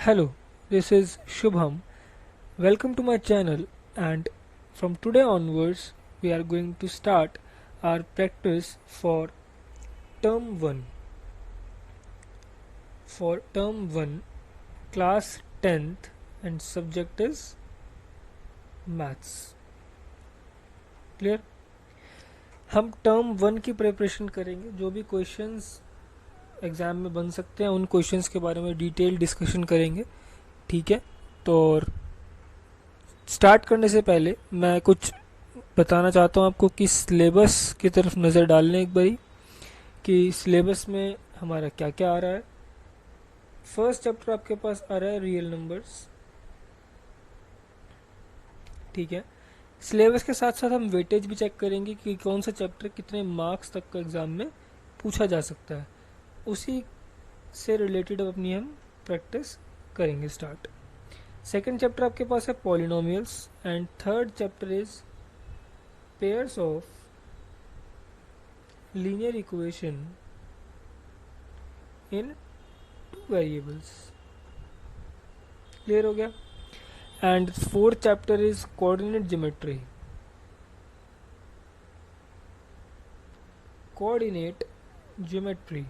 Hello, this is Shubham. Welcome to my channel, and from today onwards we are going to start our practice for term 1. For term 1, class 10th and subject is maths. Clear? हम term 1 की preparation करेंगे. जो भी questions exam में बन सकते हैं उन क्वेश्चंस के बारे में डिटेल डिस्कशन करेंगे. ठीक है, तो स्टार्ट करने से पहले मैं कुछ बताना चाहता हूँ आपको कि सिलेबस की तरफ नज़र डालने एक बारी कि सिलेबस में हमारा क्या क्या आ रहा है. फर्स्ट चैप्टर आपके पास आ रहा है रियल नंबर्स. ठीक है, सिलेबस के साथ साथ हम वेटेज भी चेक करेंगे कि कौन सा चैप्टर कितने मार्क्स तक का एग्जाम में पूछा जा सकता है. उसी से रिलेटेड अपनी हम प्रैक्टिस करेंगे स्टार्ट. सेकेंड चैप्टर आपके पास है polynomials and third chapter is pairs of linear equation in two variables. Clear हो गया. And fourth chapter is coordinate geometry. Coordinate geometry.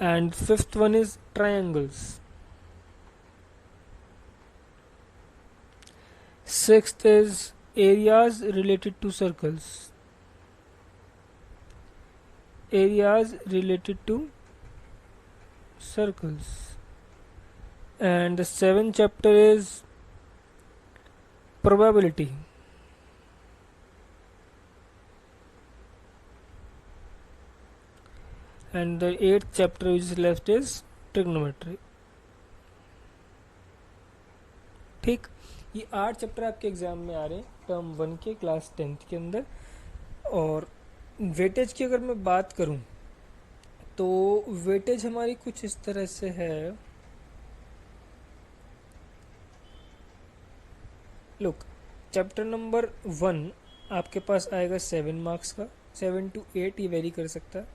And fifth one is triangles. Sixth is areas related to circles. Areas related to circles. And the seventh chapter is probability. And the eighth chapter which is left is trigonometry. ठीक, ये 8 chapter आपके exam में आ रहे हैं term 1 के class 10th के अंदर. और वेटेज की अगर मैं बात करूं तो वेटेज हमारी कुछ इस तरह से है. लुक, चैप्टर नंबर 1 आपके पास आएगा 7 मार्क्स का. 7 to 8 ये वेरी कर सकता है.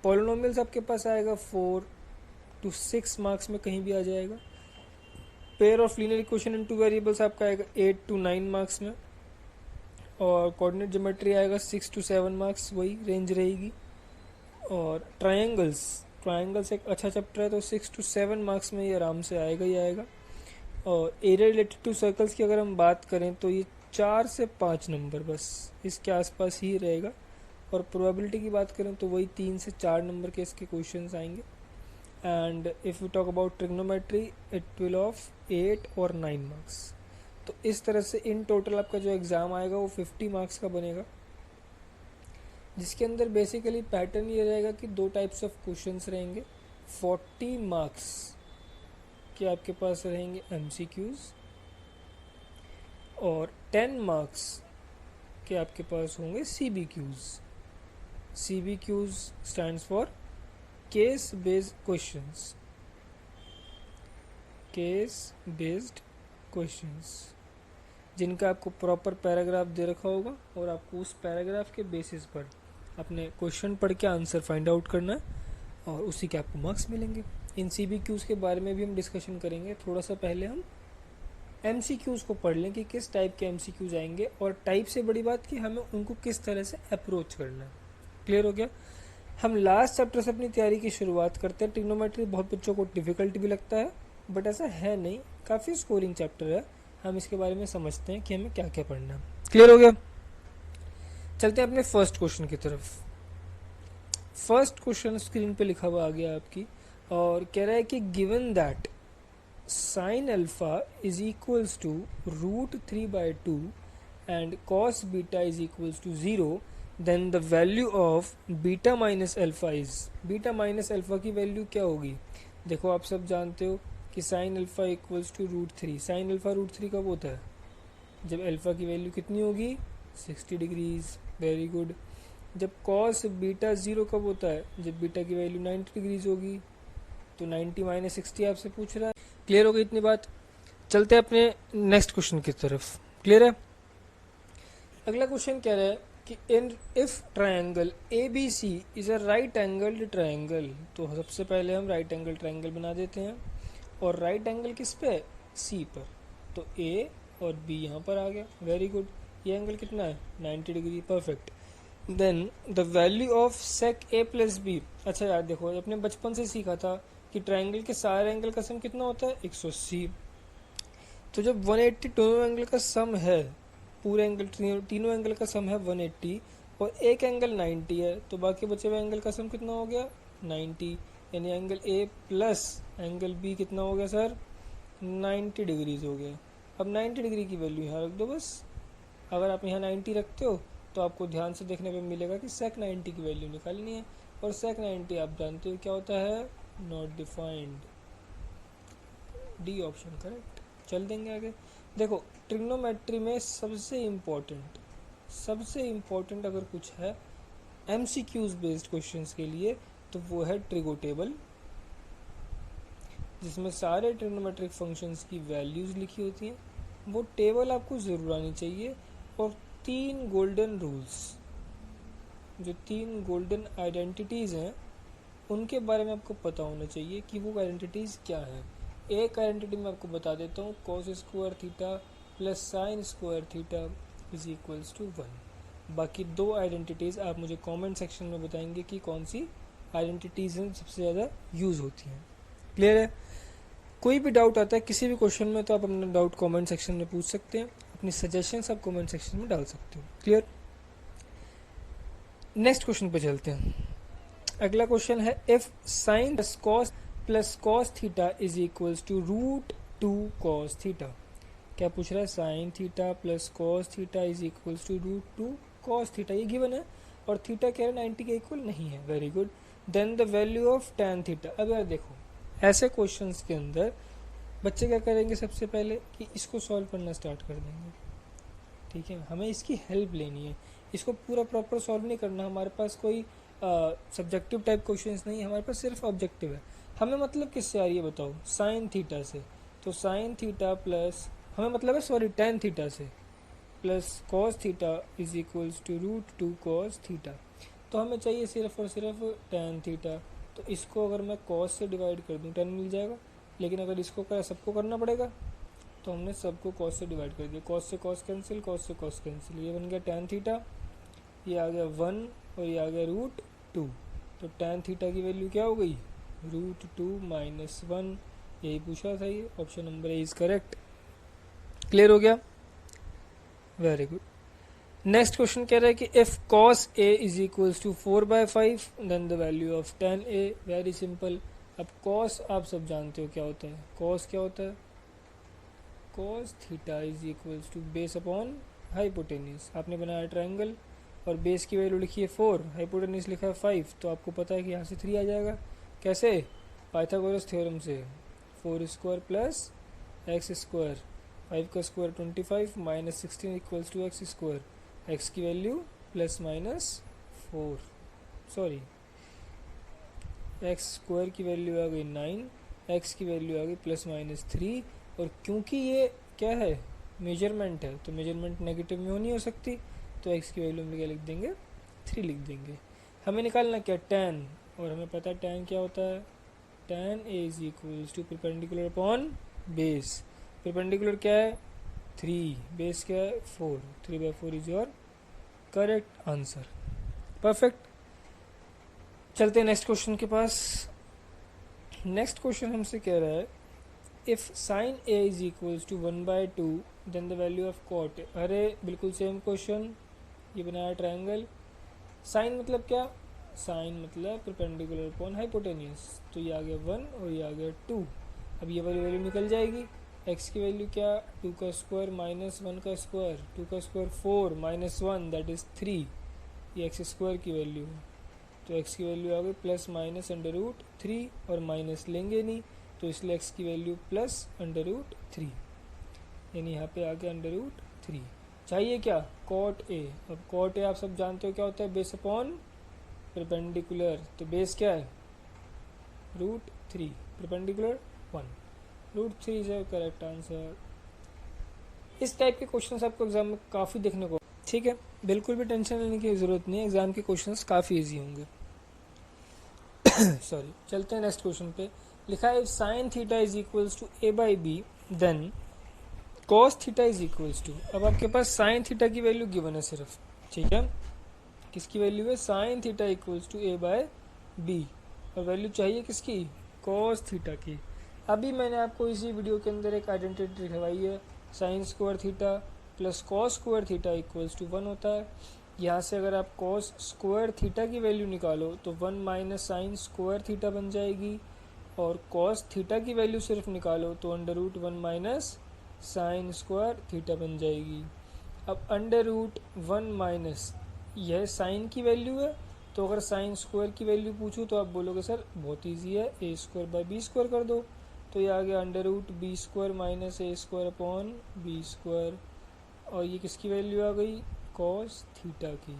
पॉलिनोमियल्स आपके पास आएगा 4 to 6 मार्क्स में कहीं भी आ जाएगा. Pair of linear equation in two variables आपका आएगा 8 to 9 मार्क्स में. और कोऑर्डिनेट ज्योमेट्री आएगा 6 to 7 मार्क्स, वही रेंज रहेगी. और ट्रायंगल्स एक अच्छा चैप्टर है तो 6 to 7 मार्क्स में ये आराम से आएगा ही आएगा. और एरिया रिलेटेड टू सर्कल्स की अगर हम बात करें तो ये 4 से 5 नंबर बस इसके आसपास ही रहेगा. और प्रोबेबिलिटी की बात करें तो वही 3 से 4 नंबर के इसके क्वेश्चंस आएंगे. And if we talk about trigonometry it will of 8 और 9 marks. तो इस तरह से इन टोटल आपका जो एग्ज़ाम आएगा वो 50 मार्क्स का बनेगा, जिसके अंदर बेसिकली पैटर्न ये रहेगा कि 2 टाइप्स ऑफ क्वेश्चंस रहेंगे. 40 मार्क्स के आपके पास रहेंगे MCQs और 10 मार्क्स के आपके पास होंगे CBQs. CBQs stands for case based questions. Case based questions जिनका आपको प्रॉपर पैराग्राफ दे रखा होगा और आपको उस पैराग्राफ के बेसिस पर अपने क्वेश्चन पढ़ के आंसर फाइंड आउट करना है और उसी के आपको मार्क्स मिलेंगे. इन CBQs के बारे में भी हम डिस्कशन करेंगे. थोड़ा सा पहले हम MCQs को पढ़ लें कि किस टाइप के MCQs आएंगे और टाइप से बड़ी बात कि हमें उनको किस तरह से अप्रोच करना है. क्लियर हो गया. हम लास्ट चैप्टर से अपनी तैयारी की शुरुआत करते हैं. ट्रिग्नोमेट्री बहुत बच्चों को डिफिकल्ट भी लगता है बट ऐसा है नहीं, काफ़ी स्कोरिंग चैप्टर है. हम इसके बारे में समझते हैं कि हमें क्या क्या पढ़ना है. क्लियर हो गया. चलते हैं अपने फर्स्ट क्वेश्चन की तरफ. फर्स्ट क्वेश्चन स्क्रीन पे लिखा हुआ आ गया आपकी और कह रहा है कि given that sine alpha is equals to √3/2 and cos beta is equals to 0, then the value of beta minus alpha is. Beta minus alpha की वैल्यू क्या होगी. देखो आप सब जानते हो कि sine alpha equals to √3. Sine alpha √3 कब होता है, जब अल्फा की वैल्यू कितनी होगी 60 डिग्रीज. Very good. जब कॉस बीटा 0 कब होता है, जब बीटा की वैल्यू 90 डिग्रीज होगी. तो 90 माइनस 60 आपसे पूछ रहा है. क्लियर हो गई इतनी बात. चलते हैं अपने नेक्स्ट क्वेश्चन की तरफ. क्लियर है. अगला क्वेश्चन कह रहा है कि if triangle ABC is a right angled triangle. तो सबसे पहले हम राइट एंगल ट्रायंगल बना देते हैं और राइट एंगल किस पे है, सी पर। तो ए और बी यहाँ पर आ गया, वेरी गुड। ये एंगल कितना है, 90 degree, perfect. Then the value of sec A plus B. अच्छा यार देखो, अपने बचपन से सीखा था कि ट्राइंगल के सारे एंगल का सम कितना होता है, 180। तो जब 180 दोनों एंगल का सम है, पूरे एंगल तीनों एंगल का सम है 180 और एक एंगल 90 है, तो बाकी बचे हुए एंगल का सम कितना हो गया, 90। यानी angle A plus angle B कितना हो गया सर, 90 डिग्रीज हो गया। अब 90 डिग्री की वैल्यू यहाँ रख दो बस। अगर आप यहाँ 90 रखते हो तो आपको ध्यान से देखने पे मिलेगा कि सेक 90 की वैल्यू निकालनी है, और सेक 90 आप जानते हो क्या होता है, not defined. D option correct. चल देंगे आगे। देखो ट्रिग्नोमेट्री में सबसे इम्पोर्टेंट अगर कुछ है एमसीक्यूज बेस्ड क्वेश्चंस के लिए तो वो है ट्रिगो टेबल, जिसमें सारे ट्रिग्नोमेट्रिक फंक्शंस की वैल्यूज लिखी होती हैं। वो टेबल आपको ज़रूर आनी चाहिए। और 3 गोल्डन रूल्स, जो 3 गोल्डन आइडेंटिटीज़ हैं, उनके बारे में आपको पता होना चाहिए कि वो आइडेंटिटीज़ क्या है। एक आइडेंटिटी मैं आपको बता देता हूँ, cos square theta plus sine square theta is equals to 1। बाकी 2 आइडेंटिटीज़ आप मुझे कमेंट सेक्शन में बताएंगे कि कौन सी आइडेंटिटीज़ सबसे ज़्यादा यूज़ होती हैं। क्लियर है? कोई भी डाउट आता है किसी भी क्वेश्चन में तो आप अपना डाउट कमेंट सेक्शन में पूछ सकते हैं, अपनी सजेशंस आप कमेंट सेक्शन में डाल सकते हो। क्लियर? नेक्स्ट क्वेश्चन पे चलते हैं। अगला क्वेश्चन है if sine plus cos theta is equals to √2 cos theta. क्या पूछ रहा है, sine theta plus cos theta is equals to √2 cos theta. ये गिवन है और थीटा क्या है, 90 के इक्वल नहीं है, very good. Then the value of tan theta. अब यार देखो, ऐसे क्वेश्चंस के अंदर बच्चे क्या करेंगे, सबसे पहले कि इसको सॉल्व करना स्टार्ट कर देंगे। ठीक है, हमें इसकी हेल्प लेनी है, इसको पूरा प्रॉपर सॉल्व नहीं करना। हमारे पास कोई सब्जेक्टिव टाइप क्वेश्चंस नहीं है, हमारे पास सिर्फ ऑब्जेक्टिव है। हमें मतलब किससे आ रही है बताओ, साइन थीटा से। तो साइन थीटा प्लस, हमें मतलब है सॉरी tan थीटा से, plus cos theta is equals to √2 cos theta. तो हमें चाहिए सिर्फ और सिर्फ tan थीटा। तो इसको अगर मैं cos से डिवाइड कर दूं tan मिल जाएगा, लेकिन अगर इसको क्या सबको करना पड़ेगा, तो हमने सबको cos से डिवाइड कर दिया। cos से cos कैंसिल, cos से cos कैंसिल, ये बन गया tan थीटा, ये आ गया 1 और ये आ गया √2। तो tan थीटा की वैल्यू क्या हो गई, √2 माइनस 1। यही पूछा था, ये option number A is correct. Clear हो गया, वेरी गुड। नेक्स्ट क्वेश्चन कह रहा है कि if cos a is equals to 4/5 then the value of tan a। Very simple. अब cos आप सब जानते हो क्या होता है, cos क्या होता है, cos theta is equals to base upon hypotenuse. आपने बनाया ट्रायंगल और बेस की वैल्यू लिखी है 4, हाइपोटेन्यूज लिखा है 5, तो आपको पता है कि यहाँ से 3 आ जाएगा। कैसे, पाइथागोरस थ्योरम से। 4 स्क्वायर प्लस एक्स स्क्वायर, 5 का square 25 minus 16 equals to X square. X की value plus minus 4, sorry X square की वैल्यू आ गई 9, एक्स की वैल्यू आ गई प्लस माइनस 3। और क्योंकि ये क्या है, मेजरमेंट है, तो मेजरमेंट नेगेटिव में नहीं हो सकती, तो एक्स की वैल्यू हम क्या लिख देंगे, 3 लिख देंगे। हमें निकालना क्या, tan, और हमें पता है tan क्या होता है, tan a is equals to perpendicular upon base. Perpendicular क्या है 3, बेस क्या है 4, 3/4 is your correct answer. Perfect. चलते हैं नेक्स्ट क्वेश्चन के पास। नेक्स्ट क्वेश्चन हमसे कह रहा है if sine a is equals to 1/2 then the value of cot। अरे बिल्कुल सेम क्वेश्चन, ये बनाया ट्रायंगल। साइन मतलब क्या, साइन मतलब परपेंडिकुलर अपॉन हाइपोटेन्यूज। तो ये आ गया 1 और ये आ गया 2। अब ये वाली वैल्यू निकल जाएगी। एक्स की वैल्यू क्या, 2 का स्क्वायर माइनस 1 का स्क्वायर, 2 का स्क्वायर 4 माइनस 1 दैट इज 3, ये एक्स स्क्वायर की वैल्यू है। तो एक्स की वैल्यू आ गई प्लस माइनस √3 और माइनस लेंगे नहीं, तो इसलिए एक्स की वैल्यू प्लस √3, यानी यहाँ पे आ गया √3। चाहिए क्या, cot a। अब cot a आप सब जानते हो क्या होता है, बेस अपॉन परपेंडिकुलर। तो बेस क्या है √3, परपेंडिकुलर 1, √3 इज करेक्ट आंसर। इस टाइप के क्वेश्चंस आपको एग्जाम में काफ़ी देखने को, ठीक है, बिल्कुल भी टेंशन लेने की ज़रूरत नहीं है, एग्जाम के क्वेश्चंस काफ़ी इजी होंगे। सॉरी, चलते हैं नेक्स्ट क्वेश्चन पे। लिखा है if sine theta is equals to A by B then cos theta is equals to. अब आपके पास साइन थीटा की वैल्यू गिवन है सिर्फ, ठीक है, किसकी वैल्यू है, sine theta equals to A by B, और वैल्यू चाहिए किसकी, कॉस थीटा की। अभी मैंने आपको इसी वीडियो के अंदर एक आइडेंटिटी दिखवाई है, sine square theta plus cos square theta equals to 1 होता है। यहाँ से अगर आप कॉस स्क्वायर थीटा की वैल्यू निकालो तो 1 माइनस साइन स्क्वायर थीटा बन जाएगी, और कॉस थीटा की वैल्यू सिर्फ निकालो तो under root 1 minus sine square theta बन जाएगी। अब अंडर रूट 1 माइनस यह साइन की वैल्यू है, तो अगर साइन स्क्वायर की वैल्यू पूछूं तो आप बोलोगे सर बहुत इजी है, A square by B square कर दो, तो ये आ गया under root B square minus A square upon B square, और ये किसकी वैल्यू आ गई, कॉस थीटा की।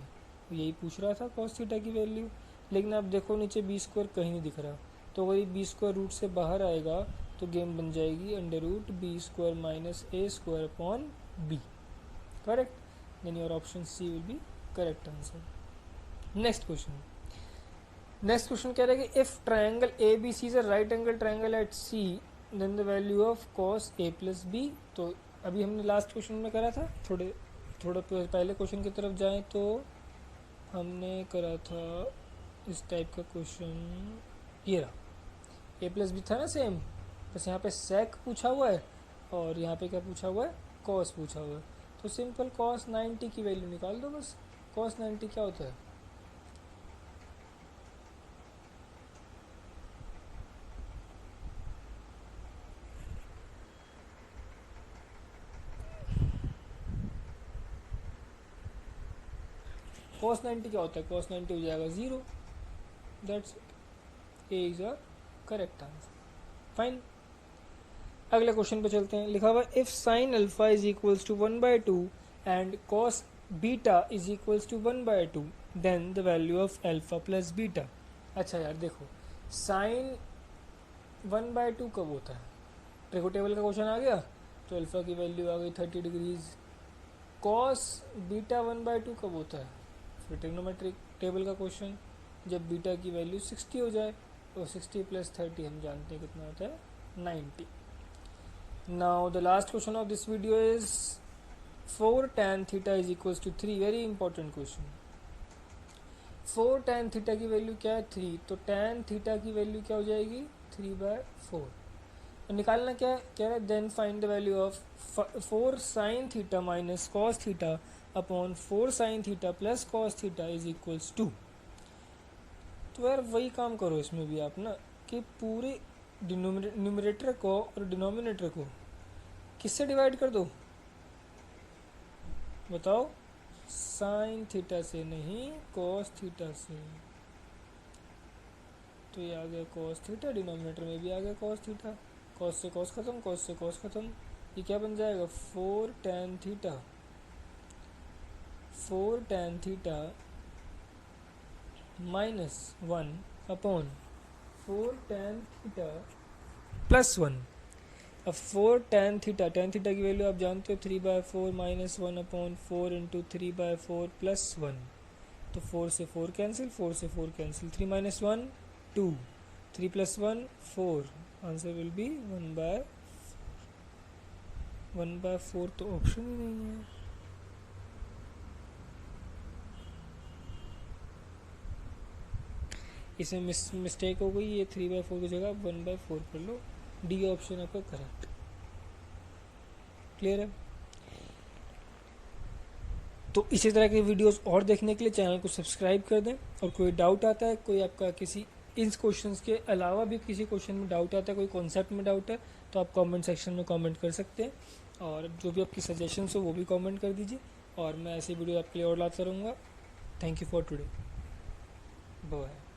यही पूछ रहा था कॉस थीटा की वैल्यू, लेकिन आप देखो नीचे बी स्क्वायर कहीं नहीं दिख रहा, तो वही बी स्क्वायर रूट से बाहर आएगा तो गेम बन जाएगी under root B square minus A square upon B, correct, then your option C will be correct answer. Next question कह रहा है कि if triangle A B C is a right angle triangle at C then the value of cos A plus B. तो अभी हमने last question में करा था, थोड़ा पहले क्वेश्चन की तरफ जाएं तो हमने करा था इस टाइप का क्वेश्चन, ये रहा, ए प्लस बी था ना सेम, बस यहाँ पे सेक पूछा हुआ है और यहाँ पे क्या पूछा हुआ है, कॉस पूछा हुआ है, तो सिंपल कॉस 90 की वैल्यू निकाल दो बस। कॉस 90 क्या होता है, कॉस 90 क्या होता है, कॉस 90 हो जाएगा 0, that's it, A is a correct answer, fine. अगले क्वेश्चन पे चलते हैं, लिखा हुआ if sine alpha is equals to 1/2 and cos beta is equals to 1/2 then the value of alpha plus beta. अच्छा यार देखो, साइन 1/2 कब होता है, ट्रिको टेबल का क्वेश्चन आ गया तो अल्फा की वैल्यू आ गई 30 डिग्रीज। कॉस बीटा 1/2 कब होता है, फिर ट्रिग्नोमेट्रिक टेबल का क्वेश्चन, जब बीटा की वैल्यू 60 हो जाए, तो 60 प्लस 30 हम जानते हैं कितना होता है, 90। Now the last question of this video is 4 tan theta is equals to 3, very important question। 4 tan theta की वैल्यू क्या है, 3, तो tan theta की वैल्यू क्या हो जाएगी, 3/4। तो निकालना क्या कह रहा है, then find the value of 4 sin theta minus cos theta upon 4 sin theta plus cos theta is equals to. तो यार वही काम करो इसमें भी आप ना, कि पूरे न्यूमरेटर को और डिनोमिनेटर को किससे डिवाइड कर दो, बताओ, साइन थीटा से नहीं, कॉस थीटा से। तो ये आ गया कॉस थीटा, डिनोमिनेटर में भी आ गया कॉस थीटा, कॉस से कॉस खत्म, कॉस से कॉस खत्म, ये क्या बन जाएगा 4 tan theta, 4 tan theta minus 1 upon 4 tan theta plus 1। अब 4 tan थीटा की वैल्यू आप जानते हो 3/4 माइनस 1 अपॉन 4 इंटू 3/4 प्लस 1, तो 4 से 4 कैंसिल, 4 से 4 cancel, 3 minus 1 2, 3 plus 1 4, answer will be 1/4, तो ऑप्शन ही नहीं है। इसमें मिस्टेक हो गई, ये 3/4 की जगह 1/4 कर लो, डी ऑप्शन आपका करेक्ट, क्लियर है। तो इसी तरह के वीडियोस और देखने के लिए चैनल को सब्सक्राइब कर दें, और कोई डाउट आता है, कोई आपका किसी इन क्वेश्चंस के अलावा भी किसी क्वेश्चन में डाउट आता है, कोई कॉन्सेप्ट में डाउट है, तो आप कमेंट सेक्शन में कमेंट कर सकते हैं, और जो भी आपकी सजेशंस हो वो भी कमेंट कर दीजिए, और मैं ऐसी वीडियो आपके लिए और लाता रहूँगा। Thank you for today, bye.